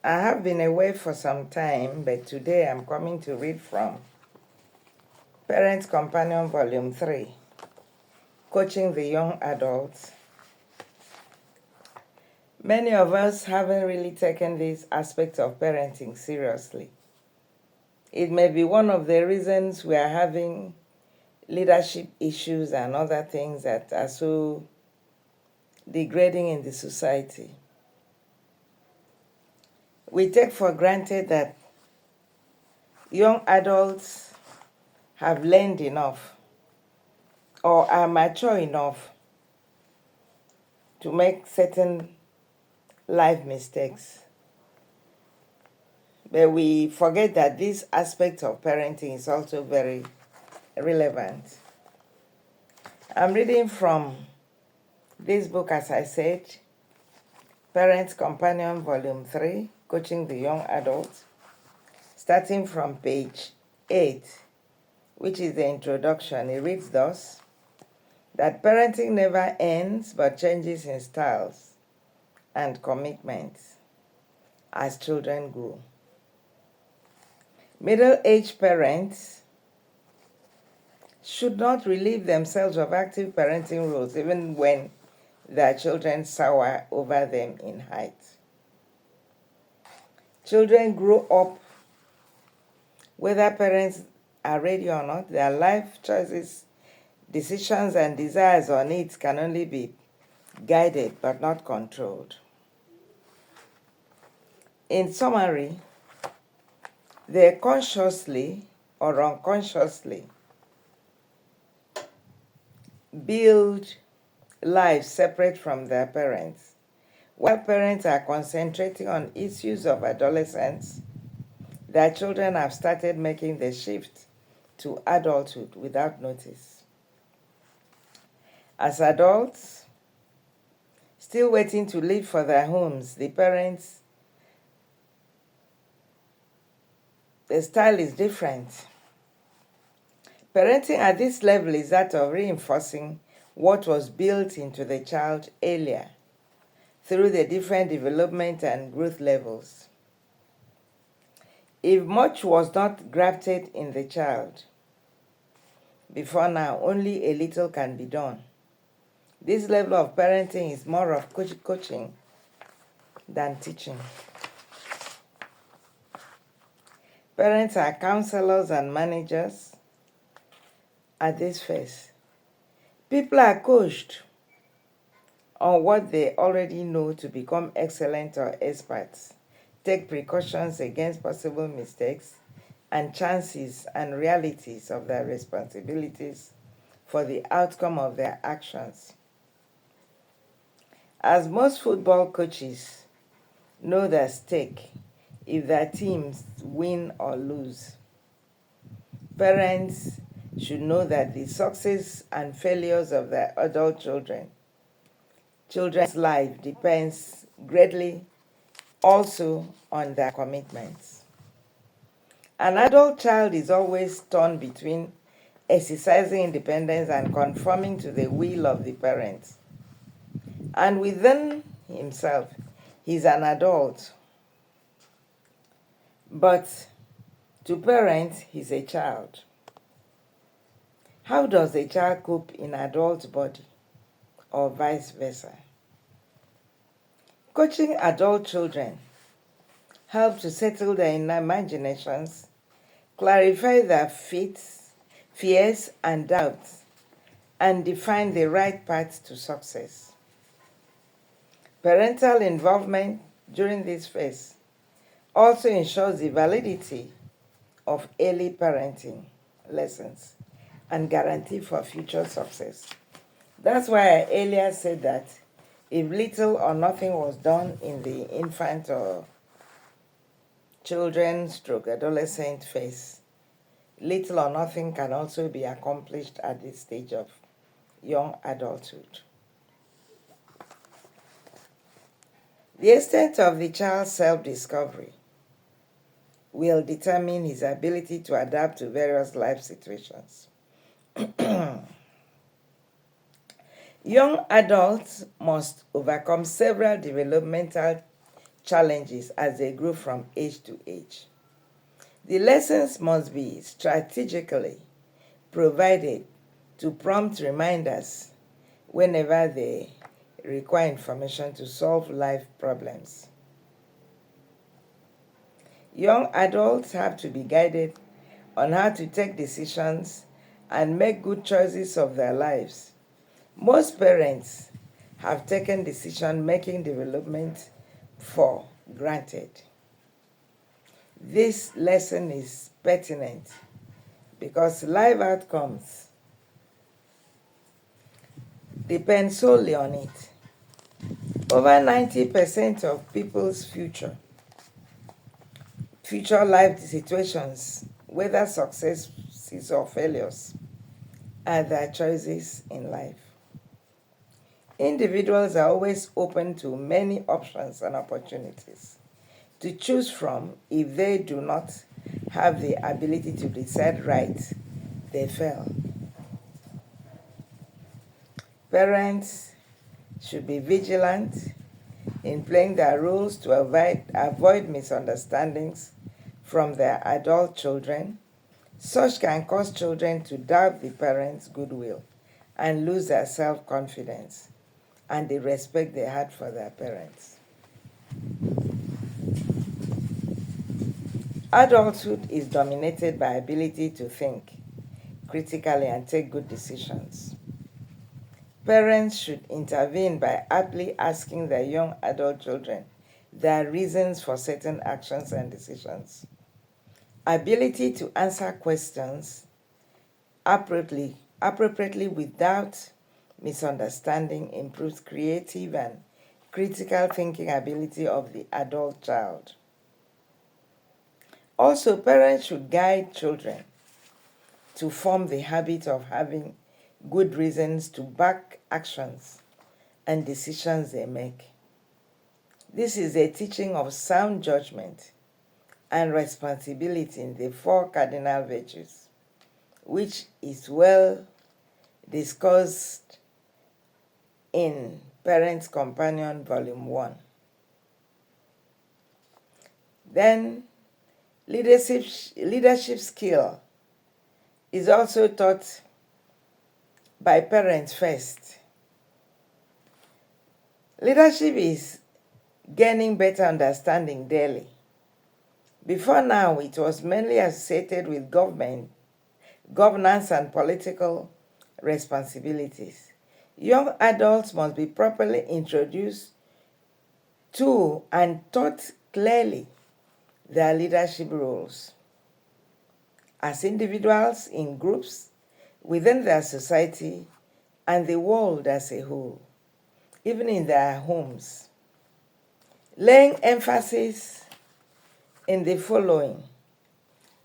I have been away for some time, but today I'm coming to read from Parents Companion Volume 3, Coaching the Young Adults. Many of us haven't really taken this aspect of parenting seriously. It may be one of the reasons we are having leadership issues and other things that are so degrading in the society. We take for granted that young adults have learned enough or are mature enough to make certain life mistakes. But we forget that this aspect of parenting is also very relevant. I'm reading from this book, as I said, Parents Companion Volume 3, Coaching the Young Adult, starting from page 8, which is the introduction. It reads thus: that parenting never ends but changes in styles and commitments as children grow. Middle-aged parents should not relieve themselves of active parenting roles even when their children soar over them in height. Children grow up, whether parents are ready or not. Their life choices, decisions, and desires or needs can only be guided but not controlled. In summary, they consciously or unconsciously build lives separate from their parents. While parents are concentrating on issues of adolescence, their children have started making the shift to adulthood without notice. As adults, still waiting to leave for their homes, the style is different. Parenting at this level is that of reinforcing what was built into the child earlier through the different development and growth levels. If much was not grafted in the child before now, only a little can be done. This level of parenting is more of coaching than teaching. Parents are counselors and managers at this phase. People are coached on what they already know to become excellent or experts, take precautions against possible mistakes and chances and realities of their responsibilities for the outcome of their actions. As most football coaches know their stake if their teams win or lose, parents should know that the success and failures of their adult children's life depends greatly also on their commitments. An adult child is always torn between exercising independence and conforming to the will of the parents. And within himself, he's an adult. But to parents, he's a child. How does a child cope in adult body, or vice versa? Coaching adult children helps to settle their imaginations, clarify their fears and doubts, and define the right path to success. Parental involvement during this phase also ensures the validity of early parenting lessons and guarantee for future success. That's why I earlier said that if little or nothing was done in the infant or children/adolescent phase, little or nothing can also be accomplished at this stage of young adulthood. The extent of the child's self-discovery will determine his ability to adapt to various life situations. Young adults must overcome several developmental challenges as they grow from age to age. The lessons must be strategically provided to prompt reminders whenever they require information to solve life problems. Young adults have to be guided on how to take decisions and make good choices of their lives. Most parents have taken decision-making development for granted. This lesson is pertinent because life outcomes depend solely on it. Over 90% of people's future life situations, whether successes or failures, are their choices in life. Individuals are always open to many options and opportunities to choose from. If they do not have the ability to decide right, they fail. Parents should be vigilant in playing their roles to avoid misunderstandings from their adult children. Such can cause children to doubt the parents' goodwill and lose their self-confidence and the respect they had for their parents. Adulthood is dominated by ability to think critically and take good decisions. Parents should intervene by aptly asking their young adult children their reasons for certain actions and decisions. Ability to answer questions appropriately without misunderstanding improves creative and critical thinking ability of the adult child. Also, parents should guide children to form the habit of having good reasons to back actions and decisions they make. This is a teaching of sound judgment and responsibility in the four cardinal virtues, which is well discussed in Parents' Companion, Volume 1. Then, leadership skill is also taught by parents first. Leadership is gaining better understanding daily. Before now, it was mainly associated with governance and political responsibilities. Young adults must be properly introduced to and taught clearly their leadership roles as individuals, in groups, within their society, and the world as a whole, even in their homes. Laying emphasis in the following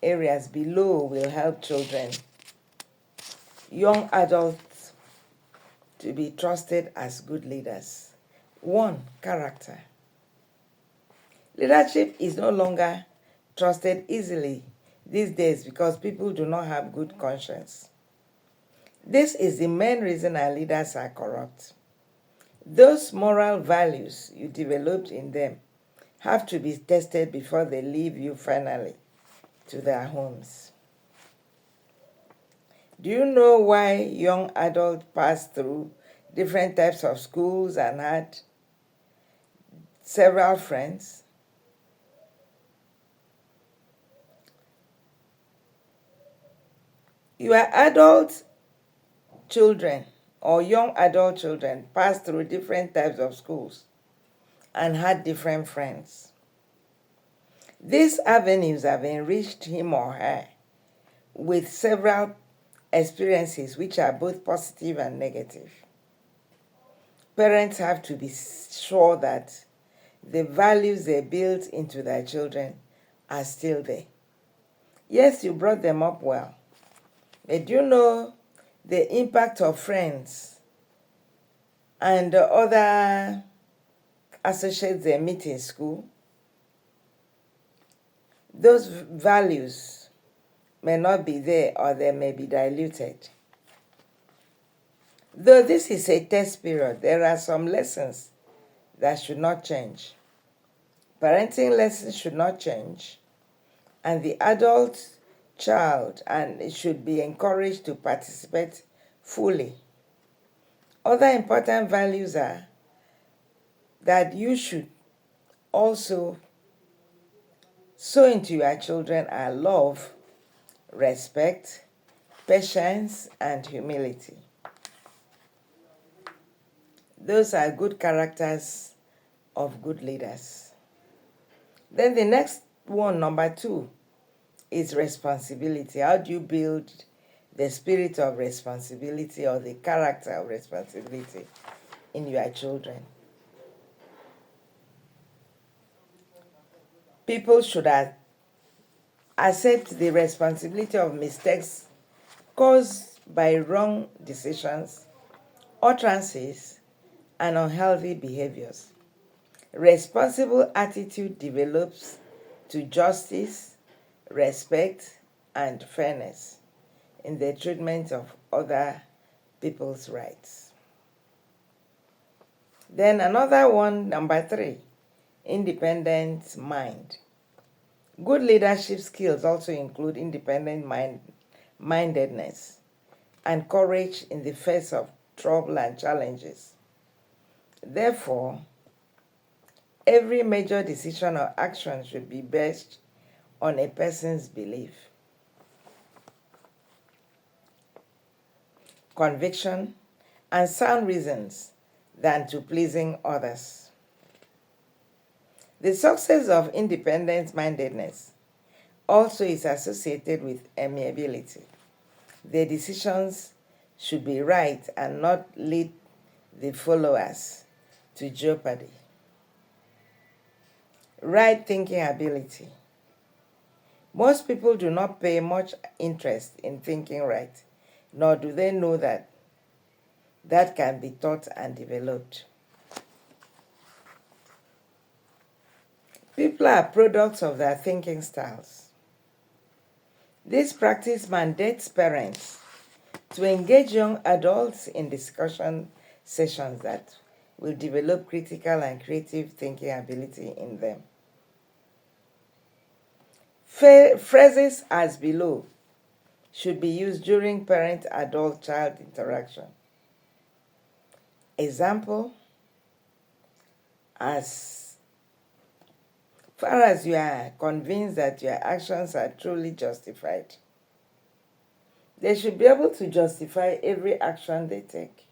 areas below will help children, young adults, to be trusted as good leaders. 1. Character. Leadership is no longer trusted easily these days because people do not have good conscience. This is the main reason our leaders are corrupt. Those moral values you developed in them have to be tested before they leave you finally to their homes. Do you know why young adults pass through different types of schools and had several friends? Your adult children or young adult children pass through different types of schools and had different friends. These avenues have enriched him or her with several experiences which are both positive and negative. Parents have to be sure that the values they built into their children are still there. Yes, you brought them up well, but do you know the impact of friends and other associates they meet in school? Those values may not be there or they may be diluted. Though this is a test period, there are some lessons that should not change. Parenting lessons should not change, and the adult child and it should be encouraged to participate fully. Other important values are that you should also sow into your children are love, respect, patience, and humility. Those are good characters of good leaders. Then the next one, number 2, is responsibility. How do you build the spirit of responsibility or the character of responsibility in your children? People should accept the responsibility of mistakes caused by wrong decisions, utterances, and unhealthy behaviors. Responsible attitude develops to justice, respect, and fairness in the treatment of other people's rights. Then another one, number 3, independent mind. Good leadership skills also include independent mindedness and courage in the face of trouble and challenges. Therefore, every major decision or action should be based on a person's belief, conviction, and sound reasons than to pleasing others. The success of independent mindedness also is associated with amiability. The decisions should be right and not lead the followers to jeopardy. Right thinking ability. Most people do not pay much interest in thinking right, nor do they know that can be taught and developed. People are products of their thinking styles. This practice mandates parents to engage young adults in discussion sessions that will develop critical and creative thinking ability in them. Phrases as below should be used during parent-adult-child interaction. Example, as far as you are convinced that your actions are truly justified, they should be able to justify every action they take.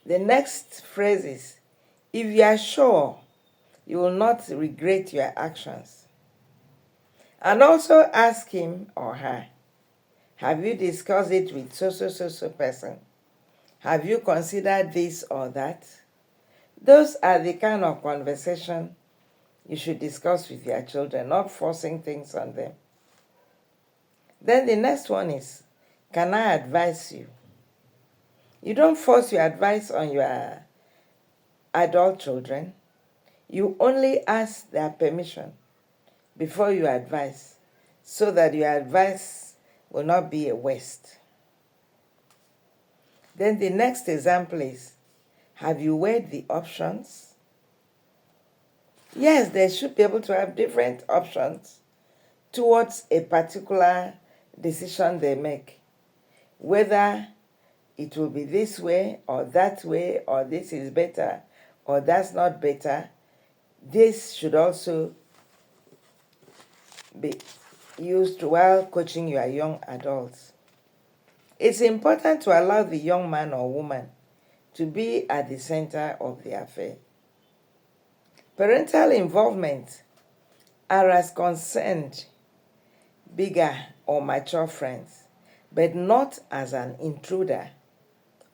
The next phrase is, if you are sure you will not regret your actions. And also ask him or her, have you discussed it with so person? Have you considered this or that? Those are the kind of conversation you should discuss with your children, not forcing things on them. Then the next one is, can I advise you? You don't force your advice on your adult children. You only ask their permission before you advise, so that your advice will not be a waste. Then the next example is, have you weighed the options? Yes, they should be able to have different options towards a particular decision they make, whether it will be this way, or this is better, or that's not better. This should also be used while coaching your young adults. It's important to allow the young man or woman to be at the center of the affair. Parental involvement are as concerned bigger or mature friends, but not as an intruder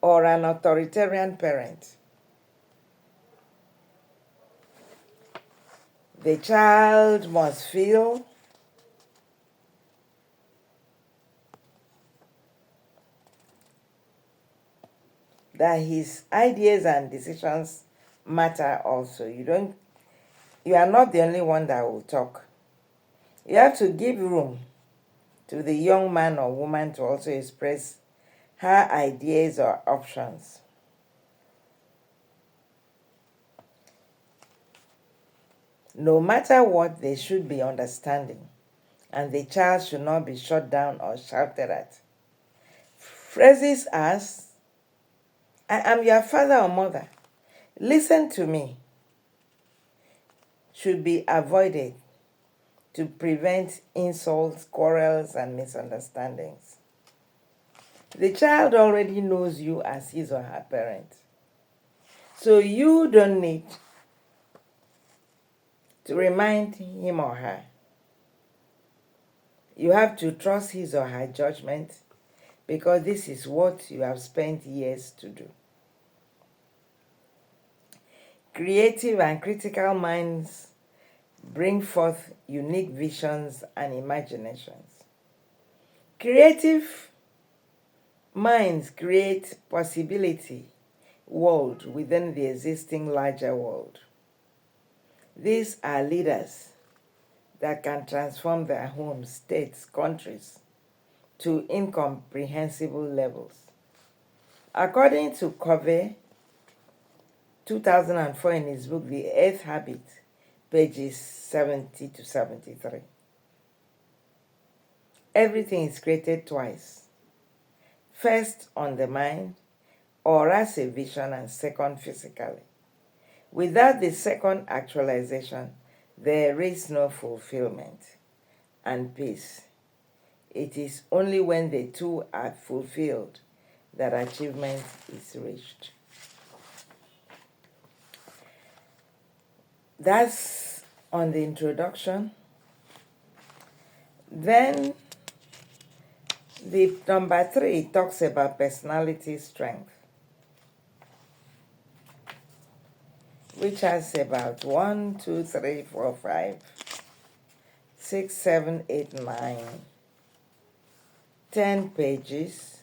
or an authoritarian parent. The child must feel that his ideas and decisions matter also. You are not the only one that will talk. You have to give room to the young man or woman to also express her ideas or options. No matter what, they should be understanding, and the child should not be shut down or shouted at. Phrases as, I am your father or mother, listen to me, should be avoided to prevent insults, quarrels, and misunderstandings. The child already knows you as his or her parent, so you don't need to remind him or her. You have to trust his or her judgment because this is what you have spent years to do. Creative and critical minds bring forth unique visions and imaginations. Creative minds create possibility world within the existing larger world. These are leaders that can transform their homes, states, countries to incomprehensible levels. According to Covey, 2004, in his book The Eighth Habit, pages 70 to 73, everything is created twice. First on the mind, or as a vision, and second physically. Without the second actualization, there is no fulfillment and peace. It is only when the two are fulfilled that achievement is reached. That's on the introduction. Then the number 3 talks about personality strength, which has about 1, 2, 3, 4, 5, 6, 7, 8, 9, 10 pages,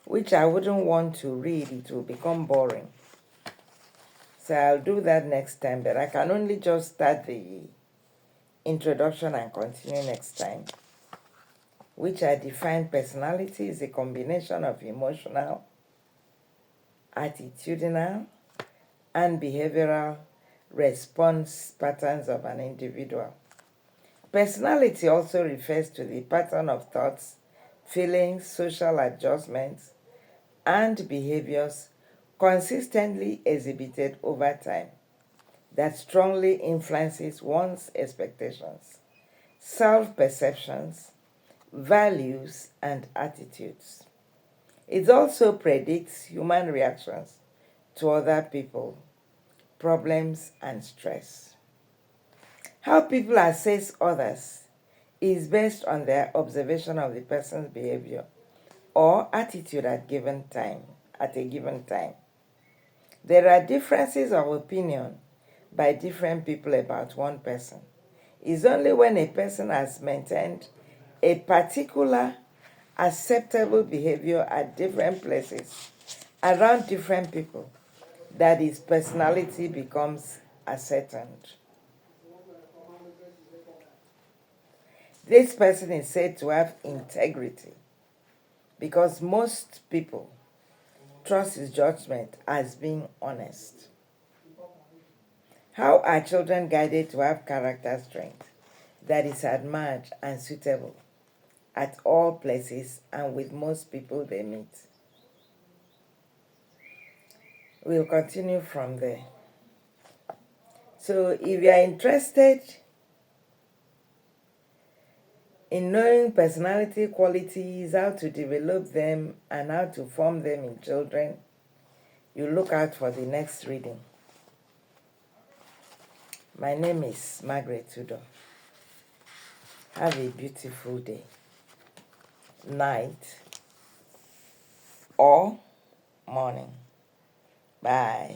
which I wouldn't want to read. It will become boring. So I'll do that next time, but I can only just start the introduction and continue next time, which I define personality is a combination of emotional, attitudinal, and behavioral response patterns of an individual. Personality also refers to the pattern of thoughts, feelings, social adjustments, and behaviors consistently exhibited over time that strongly influences one's expectations, self-perceptions, values, and attitudes. It also predicts human reactions to other people, problems, and stress. How people assess others is based on their observation of the person's behavior or attitude at a given time. There are differences of opinion by different people about one person. It's only when a person has maintained a particular acceptable behavior at different places around different people that his personality becomes ascertained. This person is said to have integrity because most people trust his judgment as being honest. How are children guided to have character strength that is admired and suitable at all places and with most people they meet? We'll continue from there. So if you are interested in knowing personality qualities, how to develop them, and how to form them in children, you look out for the next reading. My name is Margaret Tudor. Have a beautiful day, night, or morning. Bye.